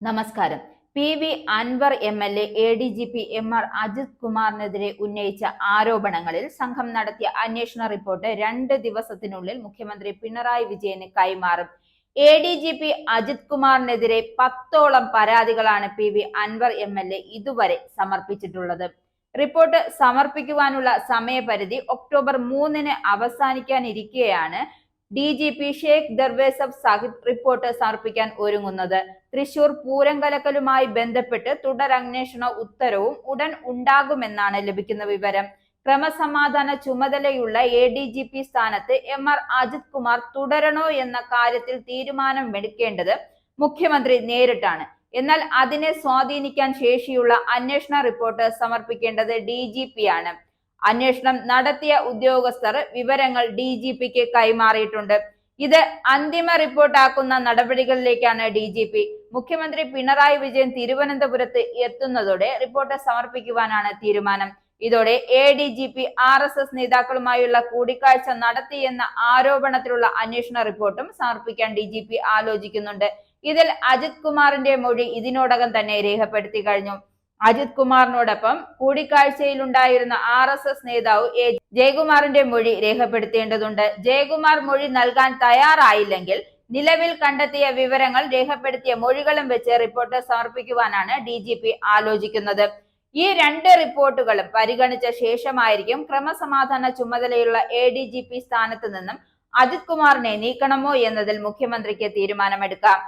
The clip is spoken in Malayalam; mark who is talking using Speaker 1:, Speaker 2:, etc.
Speaker 1: നമസ്കാരം. പി.വി. Anwar MLA, ADGP M R. അജിത് കുമാറിനെതിരെ ഉന്നയിച്ച ആരോപണങ്ങളിൽ സംഘം നടത്തിയ അന്വേഷണ റിപ്പോർട്ട് 2 ദിവസത്തിനുള്ളിൽ മുഖ്യമന്ത്രി പിണറായി വിജയന് കൈമാറും. എ.ഡി.ജി.പി അജിത് കുമാറിനെതിരെ 10ഓളം പരാതികളാണ് പി.വി. അൻവർ എം.എൽ.എ ഇതുവരെ സമർപ്പിച്ചിട്ടുള്ളത്. റിപ്പോർട്ട് സമർപ്പിക്കുവാനുള്ള സമയപരിധി October 3-ന് അവസാനിക്കാനിരിക്കെയാണ് DGP Sheikh ദർവേസഫ് Sahib report സമർപ്പിക്കാൻ ഒരുങ്ങുന്നത്. തൃശൂർ പൂരം കലക്കലുമായി ബന്ധപ്പെട്ട് തുടരന്വേഷണ ഉത്തരവും ഉടൻ ഉണ്ടാകുമെന്നാണ് ലഭിക്കുന്ന വിവരം. ക്രമസമാധാന ചുമതലയുള്ള എ.ഡി.ജി.പി സ്ഥാനത്ത് എം.ആർ. അജിത് കുമാർ തുടരണോ എന്ന കാര്യത്തിൽ തീരുമാനമെടുക്കേണ്ടത് മുഖ്യമന്ത്രി നേരിട്ടാണ്. എന്നാൽ അതിനെ സ്വാധീനിക്കാൻ ശേഷിയുള്ള അന്വേഷണ റിപ്പോർട്ട് സമർപ്പിക്കേണ്ടത് ഡി.ജി.പി ആണ്. അന്വേഷണം നടത്തിയ ഉദ്യോഗസ്ഥർ വിവരങ്ങൾ ഡി.ജി.പിക്ക് കൈമാറിയിട്ടുണ്ട്. ഇത് അന്തിമ റിപ്പോർട്ടാക്കുന്ന നടപടികളിലേക്കാണ് ഡി.ജി.പി. മുഖ്യമന്ത്രി പിണറായി വിജയൻ തിരുവനന്തപുരത്ത് എത്തുന്നതോടെ റിപ്പോർട്ട് സമർപ്പിക്കുവാനാണ് തീരുമാനം. ഇതോടെ എ.ഡി.ജി.പി ആർ.എസ്.എസ് നേതാക്കളുമായുള്ള കൂടിക്കാഴ്ച നടത്തിയെന്ന ആരോപണത്തിലുള്ള അന്വേഷണ റിപ്പോർട്ടും സമർപ്പിക്കാൻ ഡി.ജി.പി ആലോചിക്കുന്നുണ്ട്. ഇതിൽ അജിത് കുമാറിന്റെ മൊഴി ഇതിനോടകം തന്നെ രേഖപ്പെടുത്തി കഴിഞ്ഞു. അജിത് കുമാറിനോടൊപ്പം കൂടിക്കാഴ്ചയിലുണ്ടായിരുന്ന ആർ.എസ്.എസ് നേതാവ് എ ജയകുമാറിന്റെ മൊഴി രേഖപ്പെടുത്തേണ്ടതുണ്ട്. ജയകുമാർ മൊഴി നൽകാൻ തയ്യാറായില്ലെങ്കിൽ നിലവിൽ കണ്ടെത്തിയ വിവരങ്ങൾ രേഖപ്പെടുത്തിയ മൊഴികളും വെച്ച് റിപ്പോർട്ട് സമർപ്പിക്കുവാനാണ് ഡി.ജി.പി ആലോചിക്കുന്നത്. ഈ 2 റിപ്പോർട്ടുകളും പരിഗണിച്ച ശേഷമായിരിക്കും ക്രമസമാധാന ചുമതലയുള്ള എ.ഡി.ജി.പി സ്ഥാനത്ത് നിന്നും അജിത് കുമാറിനെ നീക്കണമോ എന്നതിൽ മുഖ്യമന്ത്രിക്ക് തീരുമാനമെടുക്കാം.